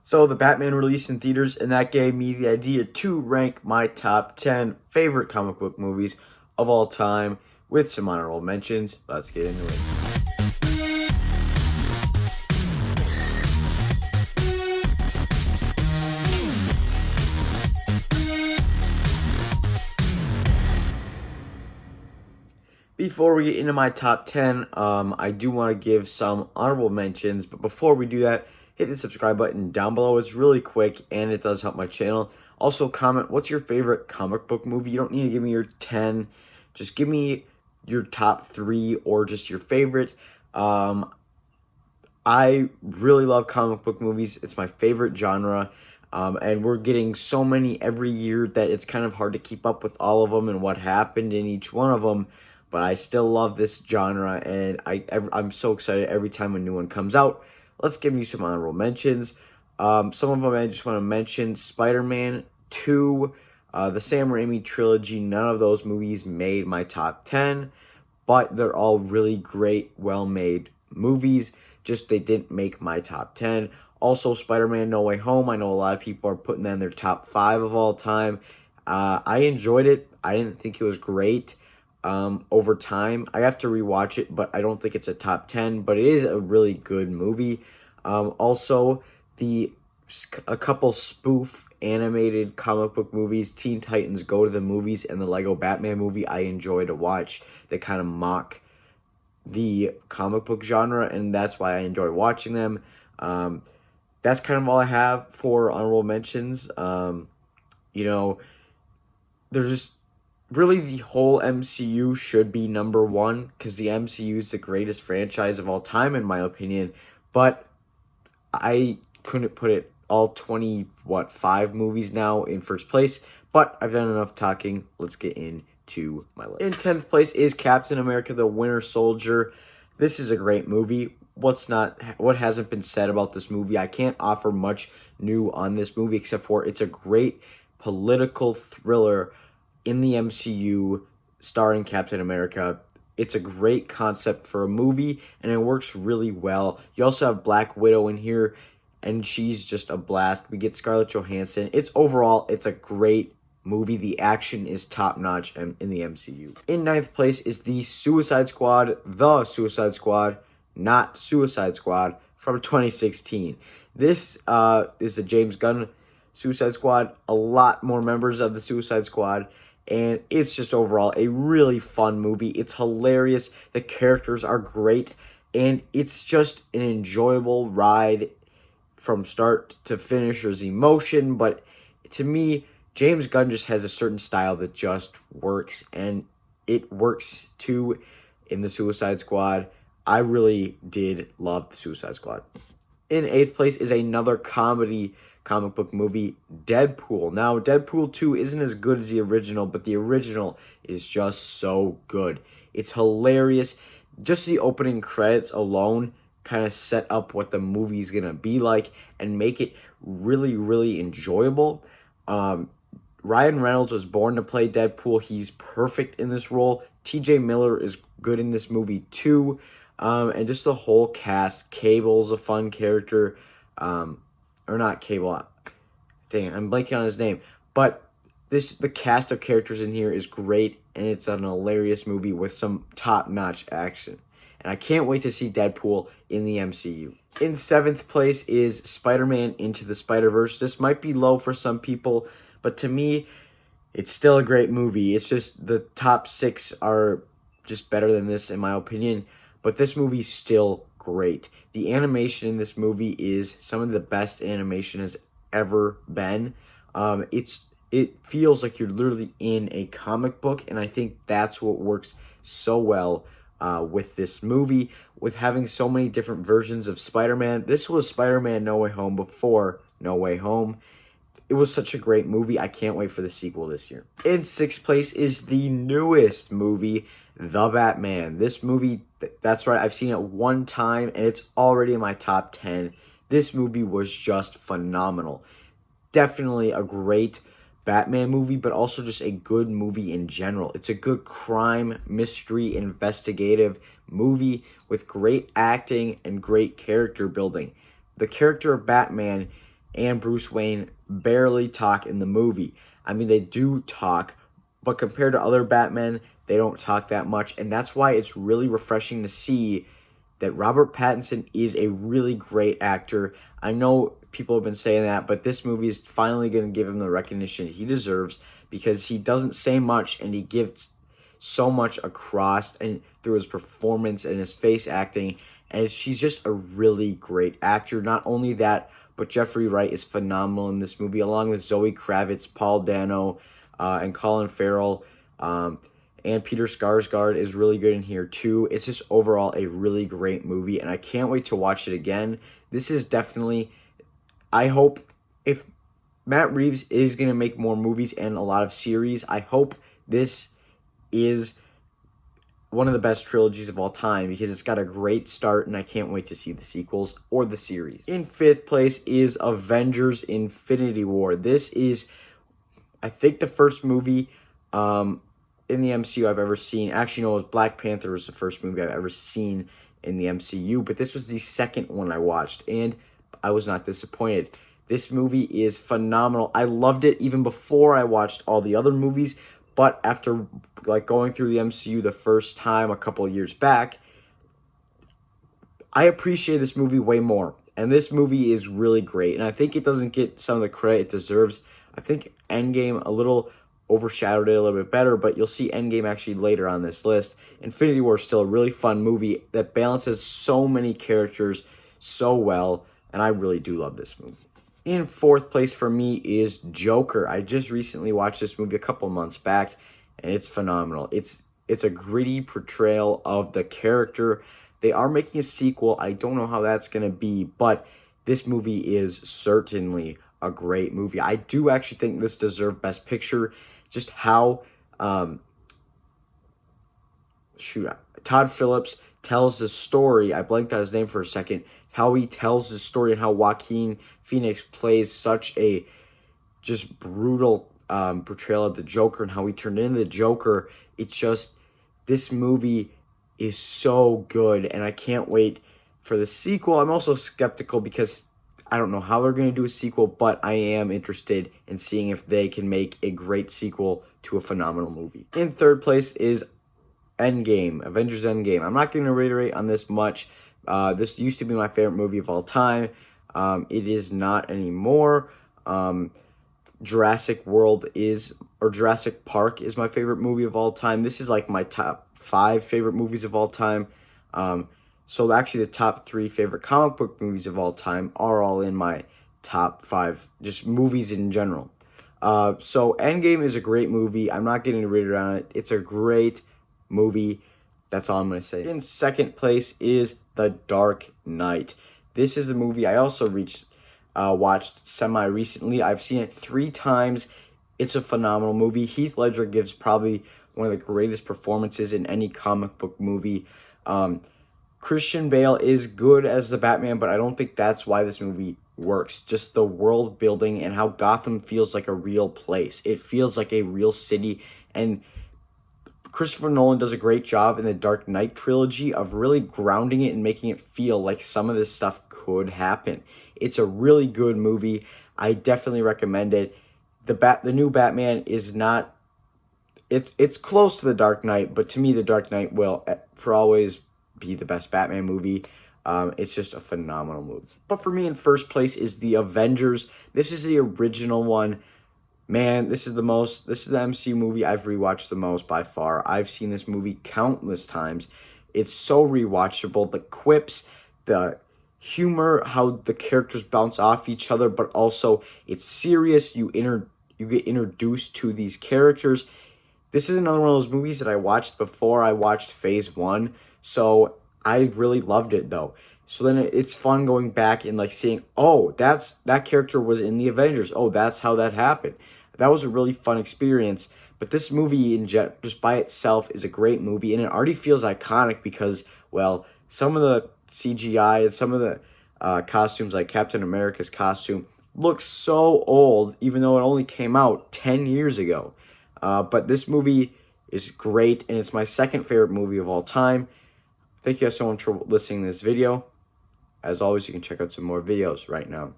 So the Batman released in theaters, and that gave me the idea to rank my top 10 favorite comic book movies of all time with some honorable mentions. Let's get into it. Before we get into my top 10, I do want to give some honorable mentions. But before we do that, hit the subscribe button down below. It's really quick and it does help my channel. Also, comment what's your favorite comic book movie. You don't need to give me your 10. Just give me your top 3 or just your favorite. I really love comic book movies. It's my favorite genre. And we're getting so many every year that it's kind of hard to keep up with all of them and what happened in each one of them. But I still love this genre, and I'm so excited every time a new one comes out. Let's give you some honorable mentions. Some of them I just want to mention. Spider-Man 2, the Sam Raimi trilogy. None of those movies made my top 10, but they're all really great, well-made movies. Just they didn't make my top 10. Also, Spider-Man No Way Home. I know a lot of people are putting that in their top 5 of all time. I enjoyed it. I didn't think it was great. Over time, I have to rewatch it, but I don't think it's a top 10, but it is a really good movie. Also, a couple spoof animated comic book movies, Teen Titans Go to the Movies and the Lego Batman movie, I enjoy to watch. They kind of mock the comic book genre, and that's why I enjoy watching them. That's kind of all I have for honorable mentions. There's just really, the whole MCU should be number 1 because the MCU is the greatest franchise of all time, in my opinion. But I couldn't put it all 5 movies now in first place. But I've done enough talking. Let's get into my list. In 10th place is Captain America: The Winter Soldier. This is a great movie. What hasn't been said about this movie? I can't offer much new on this movie except for it's a great political thriller in the MCU, starring Captain America. It's a great concept for a movie, and it works really well. You also have Black Widow in here, and she's just a blast. We get Scarlett Johansson. It's a great movie. The action is top-notch in the MCU. In 9th place is The Suicide Squad, not Suicide Squad, from 2016. This is the James Gunn Suicide Squad. A lot more members of the Suicide Squad. And it's just overall a really fun movie. It's hilarious. The characters are great. And it's just an enjoyable ride from start to finish. There's emotion. But to me, James Gunn just has a certain style that just works. And it works too in the Suicide Squad. I really did love the Suicide Squad. In 8th place is another comic book movie, Deadpool. Now, Deadpool 2 isn't as good as the original, but the original is just so good. It's hilarious. Just the opening credits alone kind of set up what the movie's going to be like and make it really, really enjoyable. Ryan Reynolds was born to play Deadpool. He's perfect in this role. TJ Miller is good in this movie too. And just the whole cast. Cable's a fun character. Or not Cable. Dang, I'm blanking on his name. But the cast of characters in here is great, and it's an hilarious movie with some top-notch action. And I can't wait to see Deadpool in the MCU. In 7th place is Spider-Man Into the Spider-Verse. This might be low for some people, but to me, it's still a great movie. It's just the top 6 are just better than this, in my opinion. But this movie's still great. The animation in this movie is some of the best animation has ever been. It feels like you're literally in a comic book, and I think that's what works so well with this movie, with having so many different versions of Spider-Man. This was Spider-Man No Way Home before No Way Home. It was such a great movie. I can't wait for the sequel this year. In 6th place is the newest movie, The Batman. This movie, that's right, I've seen it one time, and it's already in my top 10. This movie was just phenomenal. Definitely a great Batman movie, but also just a good movie in general. It's a good crime, mystery, investigative movie with great acting and great character building. The character of Batman and Bruce Wayne barely talk in the movie. I mean, they do talk, but compared to other Batmen, they don't talk that much. And that's why it's really refreshing to see that Robert Pattinson is a really great actor. I know people have been saying that, but this movie is finally going to give him the recognition he deserves because he doesn't say much and he gives so much across and through his performance and his face acting. And she's just a really great actor. Not only that, but Jeffrey Wright is phenomenal in this movie, along with Zoe Kravitz, Paul Dano, and Colin Farrell. And Peter Skarsgård is really good in here too. It's just overall a really great movie, and I can't wait to watch it again. This is definitely, I hope, if Matt Reeves is going to make more movies and a lot of series, I hope this is one of the best trilogies of all time because it's got a great start, and I can't wait to see the sequels or the series. In fifth place is Avengers Infinity War. This is, I think, the first movie in the MCU I've ever seen. Actually, no, it was Black Panther was the first movie I've ever seen in the MCU, but this was the second one I watched, and I was not disappointed. This movie is phenomenal. I loved it even before I watched all the other movies, but after going through the MCU the first time a couple of years back, I appreciate this movie way more. And this movie is really great, and I think it doesn't get some of the credit it deserves. I think Endgame a little overshadowed it a little bit better, but you'll see Endgame actually later on this list. Infinity War is still a really fun movie that balances so many characters so well, and I really do love this movie. In fourth place for me is Joker. I just recently watched this movie a couple months back, and it's phenomenal. It's a gritty portrayal of the character. They are making a sequel. I don't know how that's going to be, but this movie is certainly a great movie. I do actually think this deserved Best Picture. Just how Todd Phillips tells the story. I blanked out his name for a second. How he tells the story and how Joaquin Phoenix plays such a just brutal portrayal of the Joker and how he turned into the Joker. It's just, this movie is so good, and I can't wait for the sequel. I'm also skeptical because I don't know how they're going to do a sequel, but I am interested in seeing if they can make a great sequel to a phenomenal movie. In third place is Endgame, Avengers Endgame. I'm not going to reiterate on this much. This used to be my favorite movie of all time. It is not anymore. Jurassic Park is my favorite movie of all time. This is like my top 5 favorite movies of all time. So actually the top 3 favorite comic book movies of all time are all in my top 5, just movies in general. So Endgame is a great movie. I'm not getting to read around it. It's a great movie. That's all I'm going to say. In second place is The Dark Knight. This is a movie I also watched semi-recently. I've seen it 3 times. It's a phenomenal movie. Heath Ledger gives probably one of the greatest performances in any comic book movie. Christian Bale is good as the Batman, but I don't think that's why this movie works. Just the world building and how Gotham feels like a real place. It feels like a real city, and Christopher Nolan does a great job in the Dark Knight trilogy of really grounding it and making it feel like some of this stuff could happen. It's a really good movie. I definitely recommend it. The new Batman is not, it's close to The Dark Knight, but to me The Dark Knight will for always be the best Batman movie. It's just a phenomenal movie. But for me, in first place is The Avengers. This is the original one. Man, this is the MCU movie I've rewatched the most by far. I've seen this movie countless times. It's so rewatchable. The quips, the humor, how the characters bounce off each other, but also it's serious. You get introduced to these characters. This is another one of those movies that I watched before I watched Phase 1. So I really loved it though. So then it's fun going back and like seeing, oh, that character was in the Avengers. Oh, that's how that happened. That was a really fun experience. But this movie just by itself is a great movie, and it already feels iconic because, well, some of the CGI and some of the costumes, like Captain America's costume, looks so old, even though it only came out 10 years ago. But this movie is great, and it's my second favorite movie of all time. Thank you guys so much for listening to this video. As always, you can check out some more videos right now.